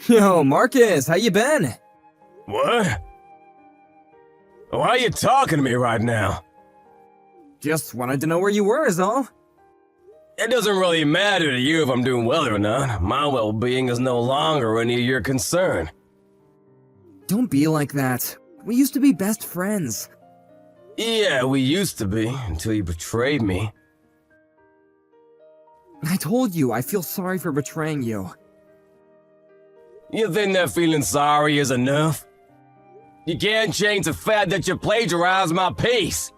Yo, Marcus, how you been? What? Why are you talking to me right now? Just wanted to know where you were is all. It doesn't really matter to you if I'm doing well or not. My well-being is no longer any of your concern. Don't be like that. We used to be best friends. Yeah, we used to be, until you betrayed me. I told you, I feel sorry for betraying you. You think that feeling sorry is enough? You can't change the fact that you plagiarized my piece.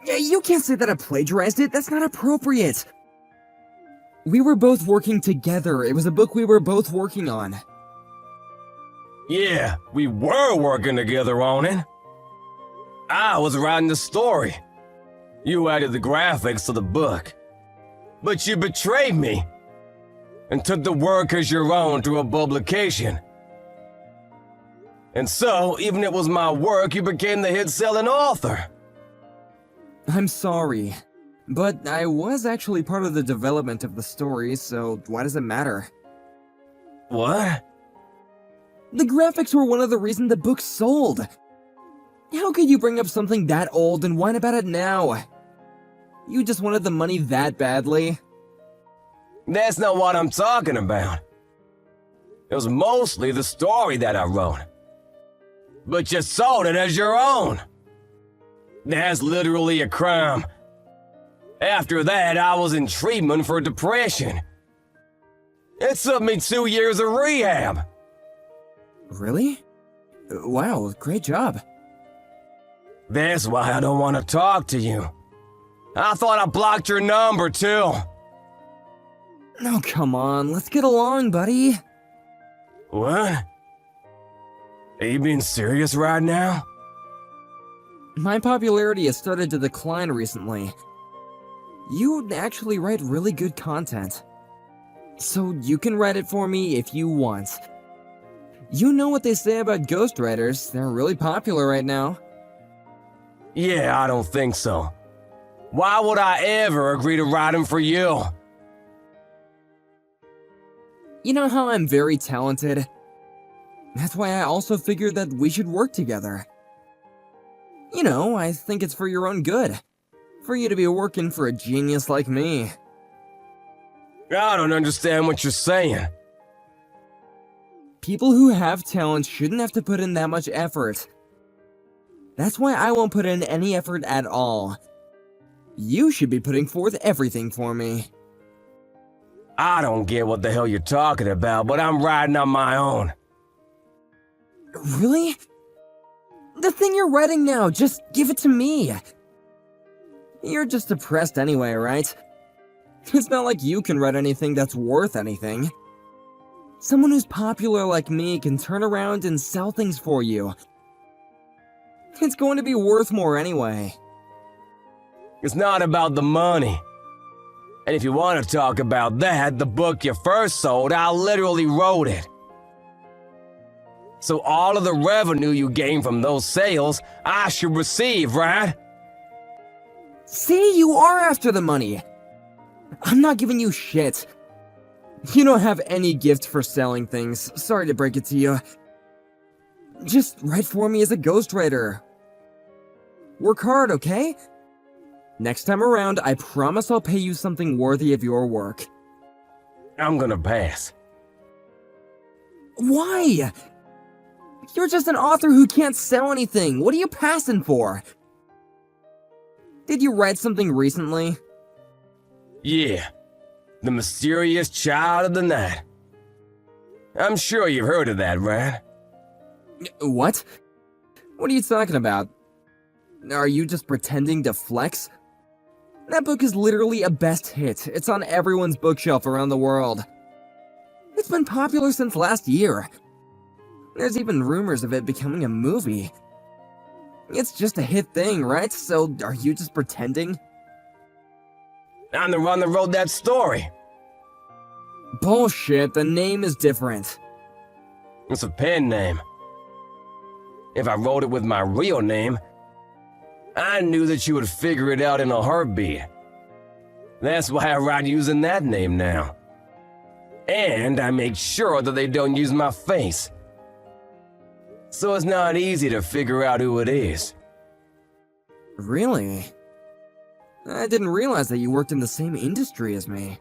You can't say that I plagiarized it, that's not appropriate. We were both working together, it was a book we were both working on. Yeah, we were working together on it. I was writing the story. You added the graphics to the book. But you betrayed me and took the work as your own through a publication. And so, even if it was my work, you became the hit-selling author. I'm sorry, but I was actually part of the development of the story, so why does it matter? What? The graphics were one of the reasons the book sold. How could you bring up something that old and whine about it now? You just wanted the money that badly? That's not what I'm talking about. It was mostly the story that I wrote. But you sold it as your own. That's literally a crime. After that, I was in treatment for depression. It took me 2 years of rehab. Really? Wow, great job. That's why I don't want to talk to you. I thought I blocked your number too. Oh, come on, let's get along, buddy. What? Are you being serious right now? My popularity has started to decline recently. You actually write really good content. So you can write it for me if you want. You know what they say about ghostwriters, they're really popular right now. Yeah, I don't think so. Why would I ever agree to write them for you? You know how I'm very talented? That's why I also figured that we should work together. You know, I think it's for your own good. For you to be working for a genius like me. I don't understand what you're saying. People who have talent shouldn't have to put in that much effort. That's why I won't put in any effort at all. You should be putting forth everything for me. I don't get what the hell you're talking about, but I'm writing on my own. Really? The thing you're writing now, just give it to me. You're just depressed anyway, right? It's not like you can write anything that's worth anything. Someone who's popular like me can turn around and sell things for you. It's going to be worth more anyway. It's not about the money. And if you want to talk about that, the book you first sold, I literally wrote it. So all of the revenue you gain from those sales, I should receive, right? See, you are after the money. I'm not giving you shit. You don't have any gift for selling things, sorry to break it to you. Just write for me as a ghostwriter. Work hard, okay? Next time around, I promise I'll pay you something worthy of your work. I'm gonna pass. Why? You're just an author who can't sell anything. What are you passing for? Did you write something recently? Yeah. The Mysterious Child of the Night. I'm sure you've heard of that, right? What? What are you talking about? Are you just pretending to flex? That book is literally a best hit. It's on everyone's bookshelf around the world. It's been popular since last year. There's even rumors of it becoming a movie. It's just a hit thing, right? So are you just pretending? I'm the one that wrote that story. Bullshit, the name is different. It's a pen name. If I wrote it with my real name, I knew that you would figure it out in a heartbeat. That's why I write using that name now. And I make sure that they don't use my face. So it's not easy to figure out who it is. Really? I didn't realize that you worked in the same industry as me.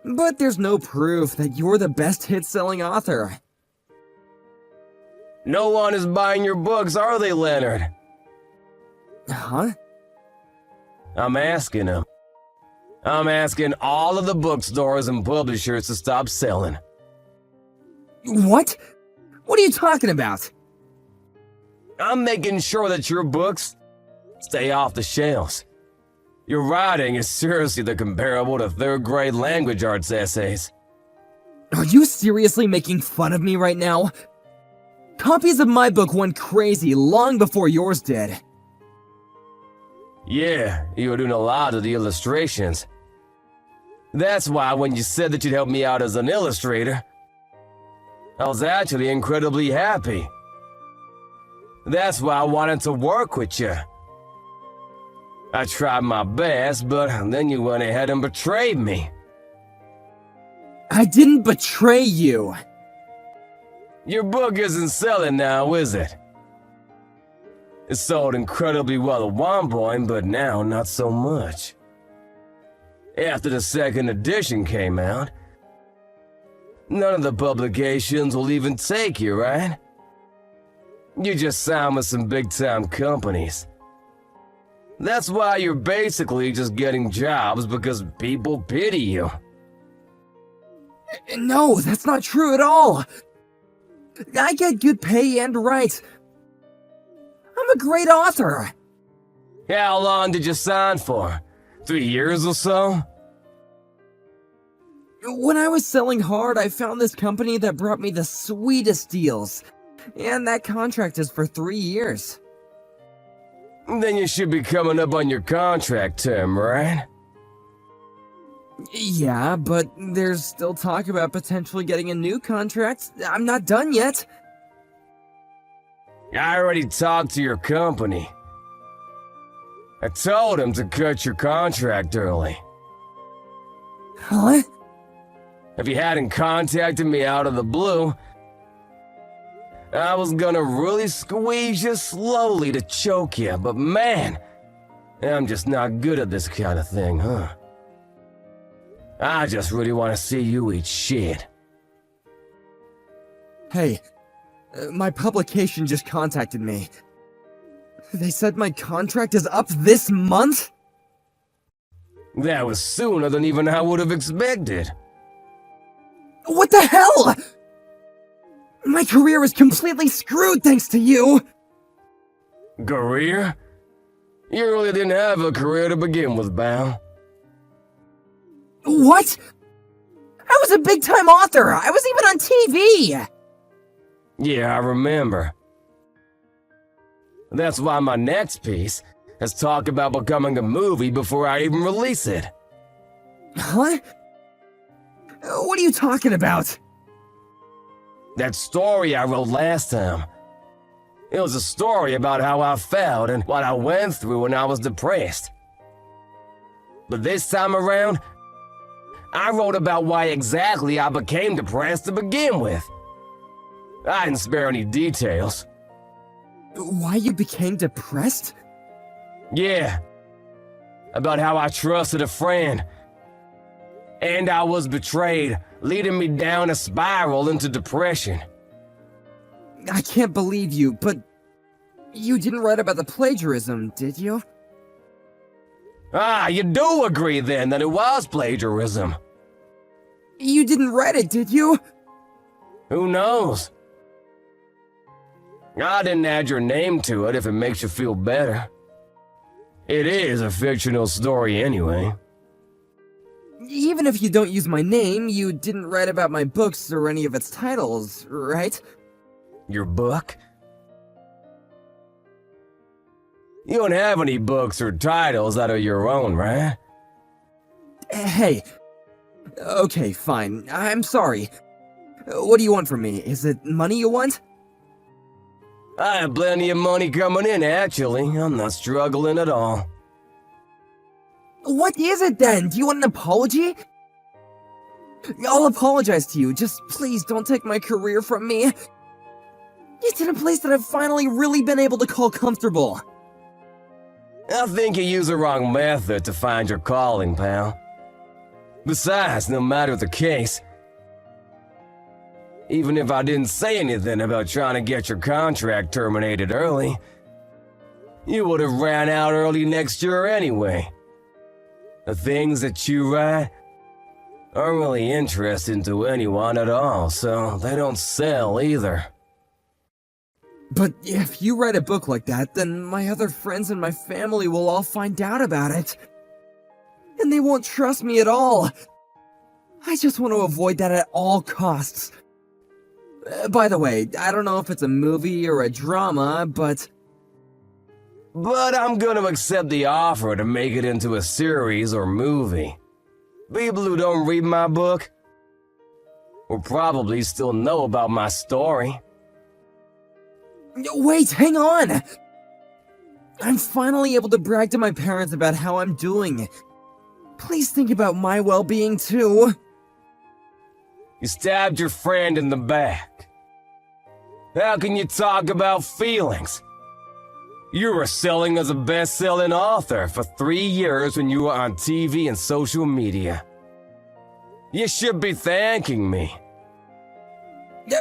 But there's no proof that you're the best hit-selling author. No one is buying your books, are they, Leonard? Huh? I'm asking them. I'm asking all of the bookstores and publishers to stop selling. What? What are you talking about? I'm making sure that your books stay off the shelves. Your writing is seriously the comparable to third-grade language arts essays. Are you seriously making fun of me right now? Copies of my book went crazy long before yours did. Yeah, you were doing a lot of the illustrations. That's why when you said that you'd help me out as an illustrator, I was actually incredibly happy. That's why I wanted to work with you. I tried my best, but then you went ahead and betrayed me. I didn't betray you. Your book isn't selling now, is it? It sold incredibly well at one point, but now not so much. After the second edition came out, none of the publications will even take you, right? You just signed with some big-time companies. That's why you're basically just getting jobs because people pity you. No, that's not true at all. I get good pay and rights. I'm a great author. How long did you sign for? 3 years or so? When I was selling hard, I found this company that brought me the sweetest deals. And that contract is for 3 years. Then you should be coming up on your contract term, right? Yeah, but there's still talk about potentially getting a new contract. I'm not done yet. I already talked to your company. I told him to cut your contract early. Huh? If you hadn't contacted me out of the blue, I was gonna really squeeze you slowly to choke you, but man, I'm just not good at this kind of thing, huh? I just really want to see you eat shit. Hey, my publication just contacted me. They said my contract is up this month? That was sooner than even I would have expected. What the hell? My career is completely screwed thanks to you! Career? You really didn't have a career to begin with, Bao. What? I was a big-time author! I was even on TV! Yeah, I remember. That's why my next piece has talked about becoming a movie before I even release it. Huh? What are you talking about? That story I wrote last time. It was a story about how I felt and what I went through when I was depressed. But this time around, I wrote about why exactly I became depressed to begin with. I didn't spare any details. Why you became depressed? Yeah. About how I trusted a friend. And I was betrayed, leading me down a spiral into depression. I can't believe you, but you didn't write about the plagiarism, did you? Ah, you do agree then that it was plagiarism. You didn't write it, did you? Who knows? I didn't add your name to it if it makes you feel better. It is a fictional story anyway. Even if you don't use my name, you didn't write about my books or any of its titles, right? Your book? You don't have any books or titles that are your own, right? Hey. Okay, fine. I'm sorry. What do you want from me? Is it money you want? I have plenty of money coming in, actually. I'm not struggling at all. What is it then? Do you want an apology? I'll apologize to you, just please don't take my career from me. It's in a place that I've finally really been able to call comfortable. I think you used the wrong method to find your calling, pal. Besides, no matter the case, even if I didn't say anything about trying to get your contract terminated early, you would have ran out early next year anyway. The things that you write aren't really interesting to anyone at all, so they don't sell either. But if you write a book like that, then my other friends and my family will all find out about it. And they won't trust me at all. I just want to avoid that at all costs. By the way, I don't know if it's a movie or a drama, but I'm gonna accept the offer to make it into a series or movie. People who don't read my book will probably still know about my story. Wait, hang on! I'm finally able to brag to my parents about how I'm doing. Please think about my well-being too. You stabbed your friend in the back. How can you talk about feelings? You were selling as a best-selling author for 3 years when you were on TV and social media. You should be thanking me.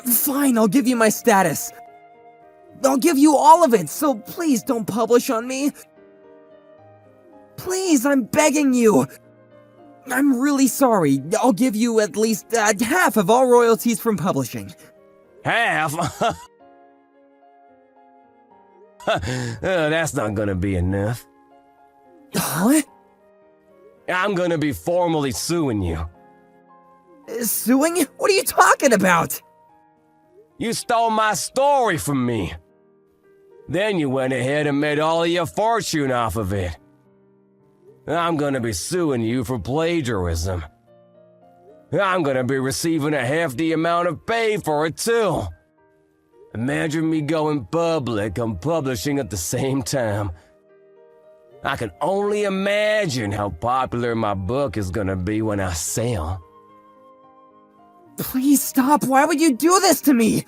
Fine, I'll give you my status. I'll give you all of it, so please don't publish on me. Please, I'm begging you. I'm really sorry. I'll give you at least half of all royalties from publishing. Half? That's not gonna be enough. Huh? I'm gonna be formally suing you. Suing? What are you talking about? You stole my story from me. Then you went ahead and made all of your fortune off of it. I'm gonna be suing you for plagiarism. I'm gonna be receiving a hefty amount of pay for it too. Imagine me going public and publishing at the same time. I can only imagine how popular my book is gonna be when I sell. Please stop. Why would you do this to me?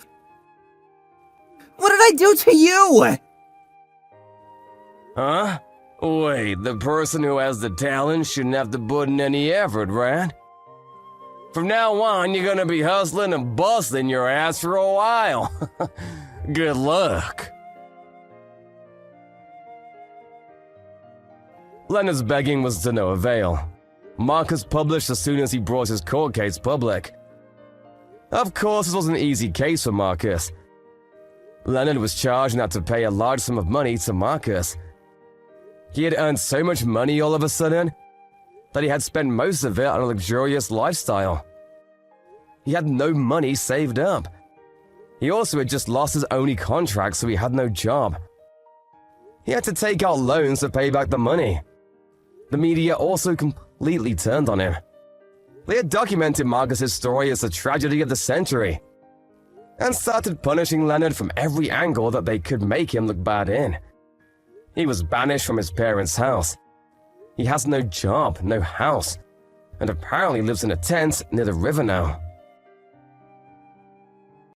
What did I do to you? Huh? Wait, the person who has the talent shouldn't have to put in any effort, right? From now on, you're gonna be hustling and busting your ass for a while. Good luck. Leonard's begging was to no avail. Marcus published as soon as he brought his court case public. Of course, this was an easy case for Marcus. Leonard was charged and had to pay a large sum of money to Marcus. He had earned so much money all of a sudden that he had spent most of it on a luxurious lifestyle. He had no money saved up. He also had just lost his only contract, so he had no job. He had to take out loans to pay back the money. The media also completely turned on him. They had documented Marcus's story as the tragedy of the century, and started punishing Leonard from every angle that they could make him look bad in. He was banished from his parents' house. He has no job, no house, and apparently lives in a tent near the river now.